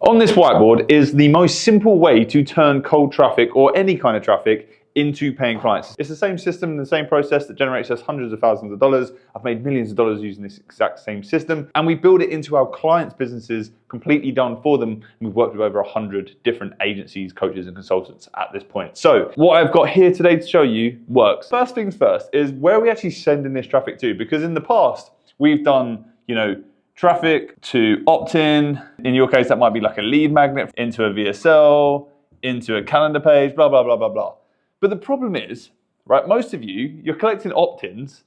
On this whiteboard is the most simple way to turn cold traffic or any kind of traffic into paying clients. It's the same system, the same process that generates us hundreds of thousands of dollars. I've made millions of dollars using this exact same system, and we build it into our clients' businesses, completely done for them. And we've worked with over 100 different agencies, coaches, and consultants at this point. So what I've got here today to show you works. First things first is where we actually sending this traffic to, because in the past we've done, traffic to opt-in. In your case, that might be like a lead magnet into a VSL, into a calendar page, blah, blah, blah, blah, blah. But the problem is, right, most of you're collecting opt-ins,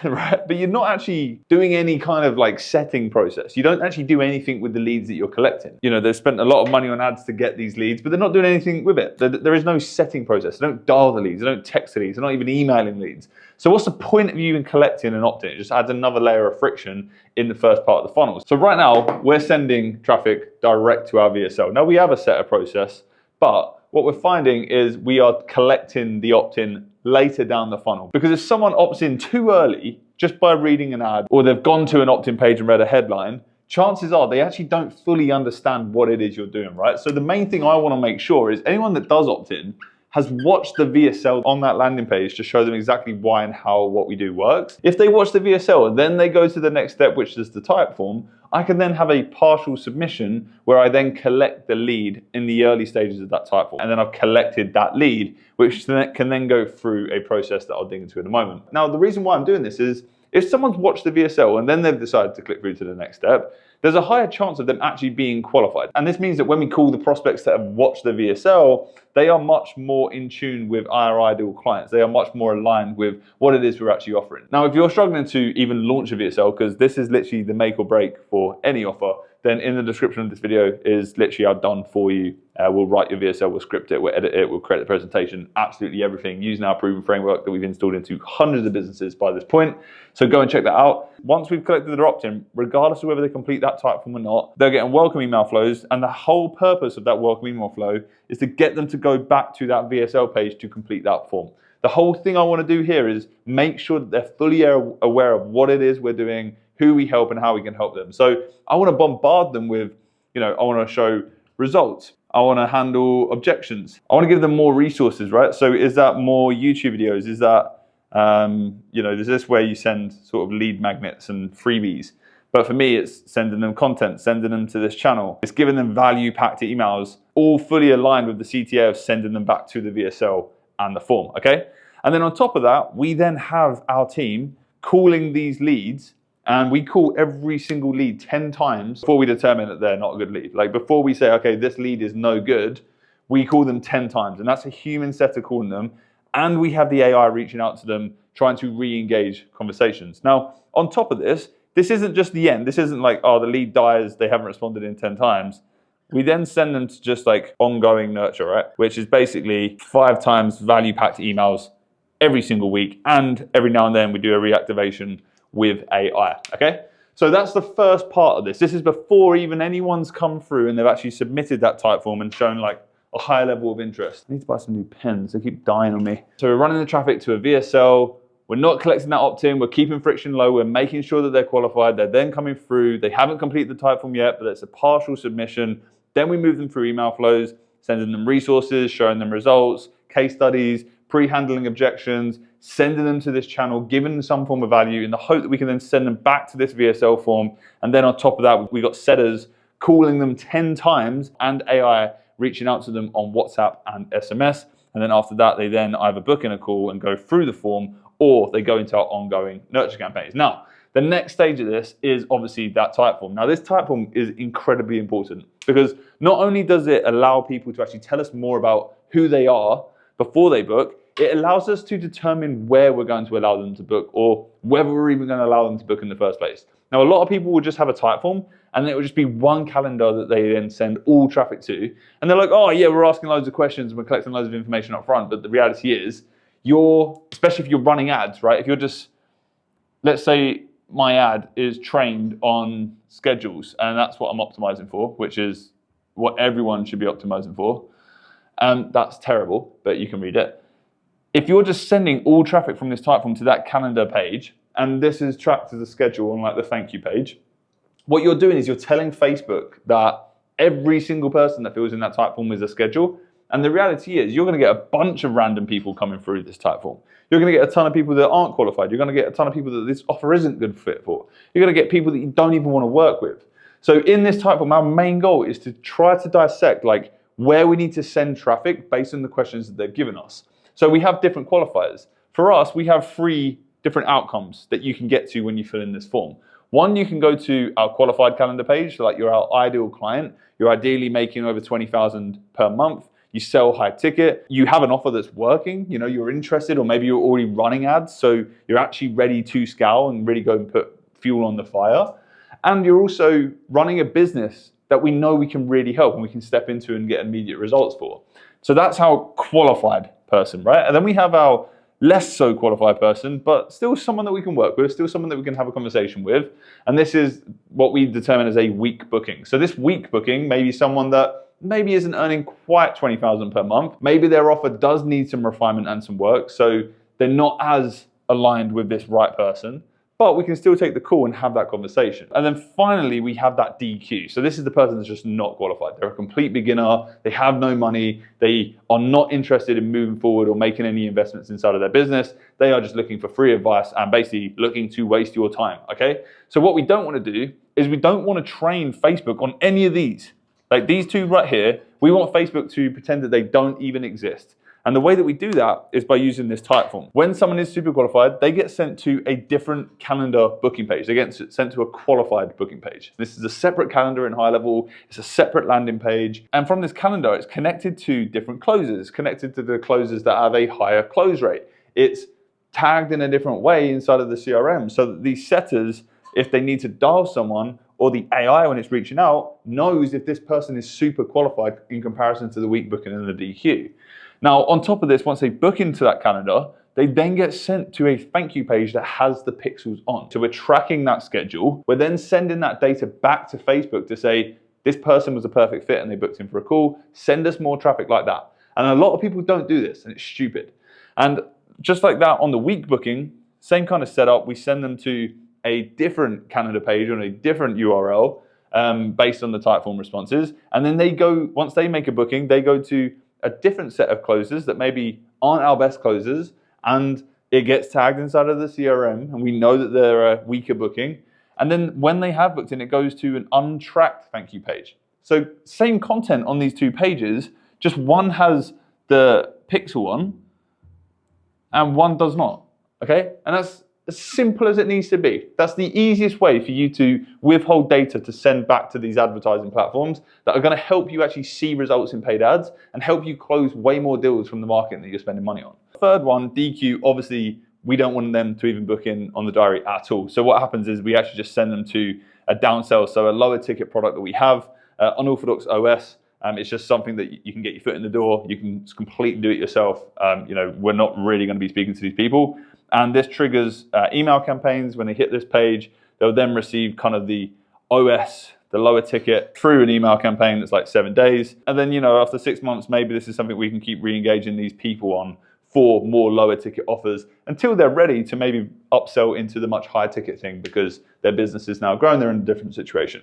right? But you're not actually doing any kind of like setting process. You don't actually do anything with the leads that you're collecting. They've spent a lot of money on ads to get these leads, but they're not doing anything with it. There is no setting process. They don't dial the leads. They don't text the leads. They're not even emailing leads. So what's the point of you even collecting an opt-in? It just adds another layer of friction in the first part of the funnel. So right now, we're sending traffic direct to our VSL. Now we have a setter process, but what we're finding is we are collecting the opt-in later down the funnel. Because if someone opts in too early, just by reading an ad, or they've gone to an opt-in page and read a headline, chances are they actually don't fully understand what it is you're doing, right? So the main thing I want to make sure is anyone that does opt in has watched the VSL on that landing page to show them exactly why and how what we do works. If they watch the VSL and then they go to the next step, which is the type form, I can then have a partial submission where I then collect the lead in the early stages of that type form. And then I've collected that lead, which can then go through a process that I'll dig into in a moment. Now, the reason why I'm doing this is if someone's watched the VSL and then they've decided to click through to the next step, there's a higher chance of them actually being qualified. And this means that when we call the prospects that have watched the VSL, they are much more in tune with our ideal clients. They are much more aligned with what it is we're actually offering. Now, if you're struggling to even launch a VSL, because this is literally the make or break for any offer, then in the description of this video is literally our done for you. We'll write your VSL, we'll script it, we'll edit it, we'll create the presentation, absolutely everything using our proven framework that we've installed into hundreds of businesses by this point. So go and check that out. Once we've collected their opt-in, regardless of whether they complete that type form or not, they're getting welcome email flows. And the whole purpose of that welcome email flow is to get them to go back to that VSL page to complete that form. The whole thing I want to do here is make sure that they're fully aware of what it is we're doing, who we help and how we can help them. So I want to bombard them with, I want to show results. I want to handle objections. I want to give them more resources, right? So is that more YouTube videos? Is that, is this where you send sort of lead magnets and freebies? But for me, it's sending them content, sending them to this channel. It's giving them value-packed emails, all fully aligned with the CTA of sending them back to the VSL and the form, okay? And then on top of that, we then have our team calling these leads, and we call every single lead 10 times before we determine that they're not a good lead. Like before we say, okay, this lead is no good, we call them 10 times. And that's a human setter calling them. And we have the AI reaching out to them, trying to re-engage conversations. Now, on top of this, this isn't just the end. This isn't like, oh, the lead dies, they haven't responded in 10 times. We then send them to just like ongoing nurture, right? Which is basically 5 times value-packed emails every single week. And every now and then we do a reactivation with AI, okay? So that's the first part of this. This is before even anyone's come through and they've actually submitted that type form and shown like a higher level of interest. I need to buy some new pens, they keep dying on me. So we're running the traffic to a VSL, we're not collecting that opt-in, we're keeping friction low, we're making sure that they're qualified, they're then coming through, they haven't completed the type form yet, but it's a partial submission. Then we move them through email flows, sending them resources, showing them results, case studies, pre-handling objections, sending them to this channel, giving them some form of value in the hope that we can then send them back to this VSL form. And then on top of that, we got setters calling them 10 times and AI reaching out to them on WhatsApp and SMS. And then after that, they then either book in a call and go through the form, or they go into our ongoing nurture campaigns. Now, the next stage of this is obviously that type form. Now, this type form is incredibly important because not only does it allow people to actually tell us more about who they are before they book, it allows us to determine where we're going to allow them to book or whether we're even going to allow them to book in the first place. Now, a lot of people will just have a type form and it will just be one calendar that they then send all traffic to. And they're like, oh yeah, we're asking loads of questions and we're collecting loads of information up front. But the reality is, especially if you're running ads, right? If you're just, let's say my ad is trained on schedules and that's what I'm optimizing for, which is what everyone should be optimizing for. That's terrible, but you can read it. If you're just sending all traffic from this type form to that calendar page, and this is tracked as a schedule on like the thank you page, what you're doing is you're telling Facebook that Every single person that fills in that type form is a schedule. And the reality is you're going to get a bunch of random people coming through this type form. You're going to get a ton of people that aren't qualified. You're going to get a ton of people that this offer isn't good fit for. You're going to get people that you don't even want to work with. So in this type form, our main goal is to try to dissect like where we need to send traffic based on the questions that they've given us. So we have different qualifiers. For us, we have 3 different outcomes that you can get to when you fill in this form. One, you can go to our qualified calendar page, so like you're our ideal client. You're ideally making over 20,000 per month. You sell high ticket. You have an offer that's working. You know, you're interested, or maybe you're already running ads, so you're actually ready to scale and really go and put fuel on the fire. And you're also running a business that we know we can really help and we can step into and get immediate results for. So that's our qualified person, right? And then we have our less so qualified person, but still someone that we can work with, still someone that we can have a conversation with. And this is what we determine as a week booking. So this week booking may be someone that maybe isn't earning quite 20,000 per month. Maybe their offer does need some refinement and some work, so they're not as aligned with this right person. But we can still take the call and have that conversation. And then finally, we have that DQ. So this is the person that's just not qualified. They're a complete beginner. They have no money. They are not interested in moving forward or making any investments inside of their business. They are just looking for free advice and basically looking to waste your time, okay? So what we don't want to do is we don't want to train Facebook on any of these. Like these 2 right here, we want Facebook to pretend that they don't even exist. And the way that we do that is by using this type form. When someone is super qualified, they get sent to a different calendar booking page. They get sent to a qualified booking page. This is a separate calendar in high level. It's a separate landing page. And from this calendar, it's connected to different closers, connected to the closers that have a higher close rate. It's tagged in a different way inside of the CRM so that these setters, if they need to dial someone, or the AI when it's reaching out, knows if this person is super qualified in comparison to the week booking and the DQ. Now, on top of this, once they book into that calendar, they then get sent to a thank you page that has the pixels on. So we're tracking that schedule. We're then sending that data back to Facebook to say, this person was a perfect fit and they booked in for a call. Send us more traffic like that. And a lot of people don't do this and it's stupid. And just like that on the week booking, same kind of setup, we send them to a different calendar page on a different URL based on the Typeform responses. And then they go, once they make a booking, they go to a different set of closers that maybe aren't our best closers, and it gets tagged inside of the CRM, and we know that they're a weaker booking. And then when they have booked in, it goes to an untracked thank you page. So same content on these 2 pages, just one has the pixel on, and one does not, okay? And that's as simple as it needs to be. That's the easiest way for you to withhold data to send back to these advertising platforms that are going to help you actually see results in paid ads and help you close way more deals from the market that you're spending money on. Third one, DQ, obviously we don't want them to even book in on the diary at all. So what happens is we actually just send them to a downsell, so a lower ticket product that we have, Unorthodox OS. It's just something that you can get your foot in the door. You can completely do it yourself. We're not really going to be speaking to these people. And this triggers email campaigns. When they hit this page, they'll then receive kind of the OS, the lower ticket, through an email campaign that's like 7 days. And then, after 6 months, maybe this is something we can keep re-engaging these people on for more lower ticket offers until they're ready to maybe upsell into the much higher ticket thing because their business is now growing, they're in a different situation.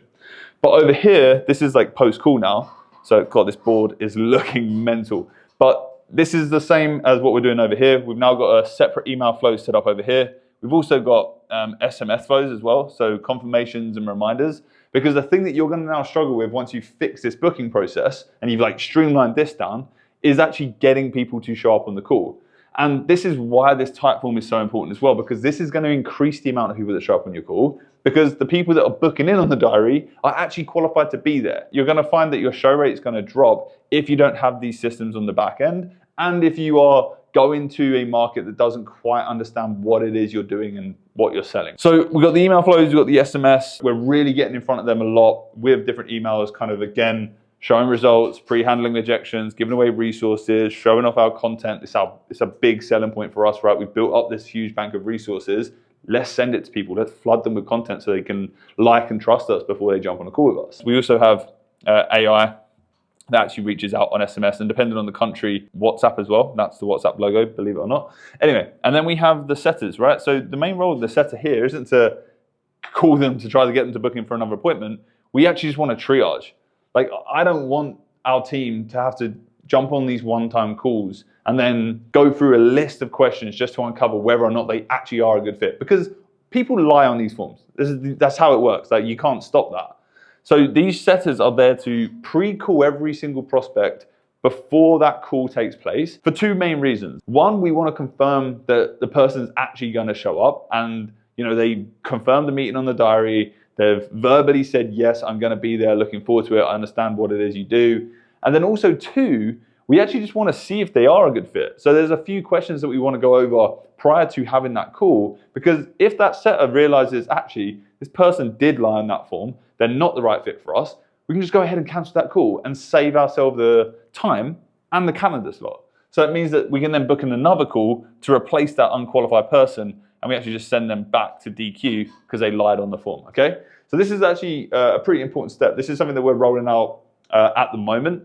But over here, this is like post-call now. So God, this board is looking mental. But this is the same as what we're doing over here. We've now got a separate email flow set up over here. We've also got SMS flows as well, so confirmations and reminders. Because the thing that you're going to now struggle with once you fix this booking process and you've like streamlined this down is actually getting people to show up on the call. And this is why this Typeform is so important as well, because this is going to increase the amount of people that show up on your call, because the people that are booking in on the diary are actually qualified to be there. You're going to find that your show rate is going to drop if you don't have these systems on the back end, and if you are going to a market that doesn't quite understand what it is you're doing and what you're selling. So we've got the email flows, we've got the SMS. We're really getting in front of them a lot with different emails, kind of again, showing results, pre-handling rejections, giving away resources, showing off our content. It's a big selling point for us, right? We've built up this huge bank of resources. Let's send it to people. Let's flood them with content so they can like and trust us before they jump on a call with us. We also have AI that actually reaches out on SMS, and depending on the country, WhatsApp as well. That's the WhatsApp logo, believe it or not. Anyway, and then we have the setters, right? So the main role of the setter here isn't to call them to try to get them to book in for another appointment. We actually just want to triage. Like, I don't want our team to have to jump on these one-time calls and then go through a list of questions just to uncover whether or not they actually are a good fit. Because people lie on these forms. That's how it works. Like, you can't stop that. So these setters are there to pre-call every single prospect before that call takes place for two main reasons. One, we want to confirm that the person's actually going to show up, and they confirmed the meeting on the diary. They've verbally said, yes, I'm going to be there, looking forward to it. I understand what it is you do. And then also two, we actually just want to see if they are a good fit. So there's a few questions that we want to go over prior to having that call, because if that setter realizes actually this person did lie on that form, they're not the right fit for us, we can just go ahead and cancel that call and save ourselves the time and the calendar slot. So it means that we can then book in another call to replace that unqualified person, and we actually just send them back to DQ because they lied on the form, okay? So this is actually a pretty important step. This is something that we're rolling out at the moment.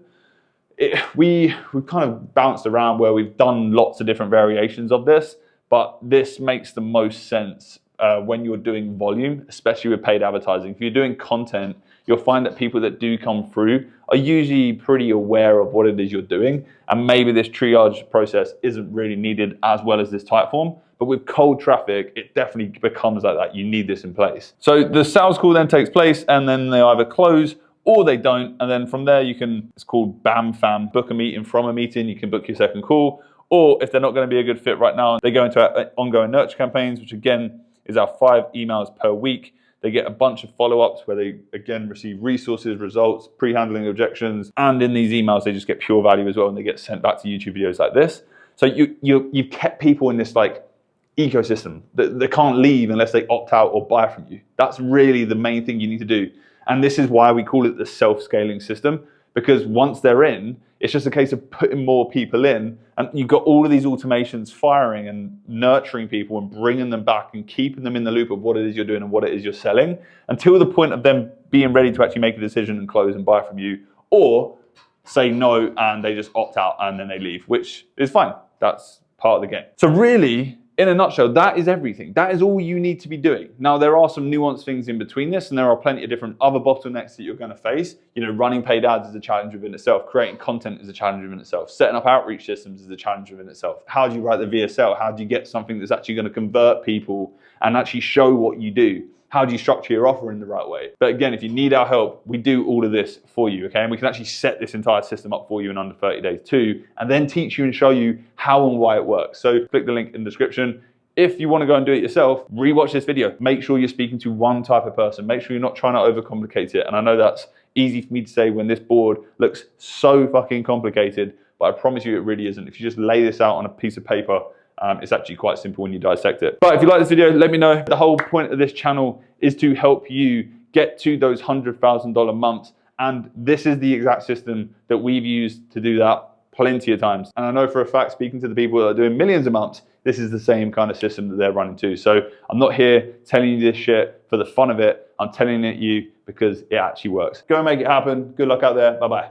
We've kind of bounced around where we've done lots of different variations of this, but this makes the most sense when you're doing volume, especially with paid advertising. If you're doing content, you'll find that people that do come through are usually pretty aware of what it is you're doing, and maybe this triage process isn't really needed as well as this Typeform. But with cold traffic, it definitely becomes like that. You need this in place. So the sales call then takes place, and then they either close or they don't. And then from there, it's called BAM FAM, book a meeting from a meeting. You can book your second call. Or if they're not going to be a good fit right now, they go into our ongoing nurture campaigns, which again is our 5 emails per week. They get a bunch of follow-ups where they, again, receive resources, results, pre-handling objections. And in these emails, they just get pure value as well, and they get sent back to YouTube videos like this. So you've kept people in this ecosystem that they can't leave unless they opt out or buy from you. That's really the main thing you need to do. And this is why we call it the self-scaling system, because once they're in, it's just a case of putting more people in, and you've got all of these automations firing and nurturing people and bringing them back and keeping them in the loop of what it is you're doing and what it is you're selling until the point of them being ready to actually make a decision and close and buy from you, or say no and they just opt out and then they leave, which is fine. That's part of the game. So really, in a nutshell, that is everything. That is all you need to be doing. Now, there are some nuanced things in between this, and there are plenty of different other bottlenecks that you're going to face. Running paid ads is a challenge within itself. Creating content is a challenge within itself. Setting up outreach systems is a challenge within itself. How do you write the VSL? How do you get something that's actually going to convert people and actually show what you do? How do you structure your offer in the right way? But again, if you need our help, we do all of this for you, okay? And we can actually set this entire system up for you in under 30 days too, and then teach you and show you how and why it works. So click the link in the description. If you want to go and do it yourself, rewatch this video. Make sure you're speaking to one type of person. Make sure you're not trying to overcomplicate it. And I know that's easy for me to say when this board looks so fucking complicated, but I promise you it really isn't. If you just lay this out on a piece of paper, it's actually quite simple when you dissect it. But if you like this video, let me know. The whole point of this channel is to help you get to those $100,000 months. And this is the exact system that we've used to do that plenty of times. And I know for a fact, speaking to the people that are doing millions a month, this is the same kind of system that they're running too. So I'm not here telling you this shit for the fun of it. I'm telling it you because it actually works. Go and make it happen. Good luck out there. Bye-bye.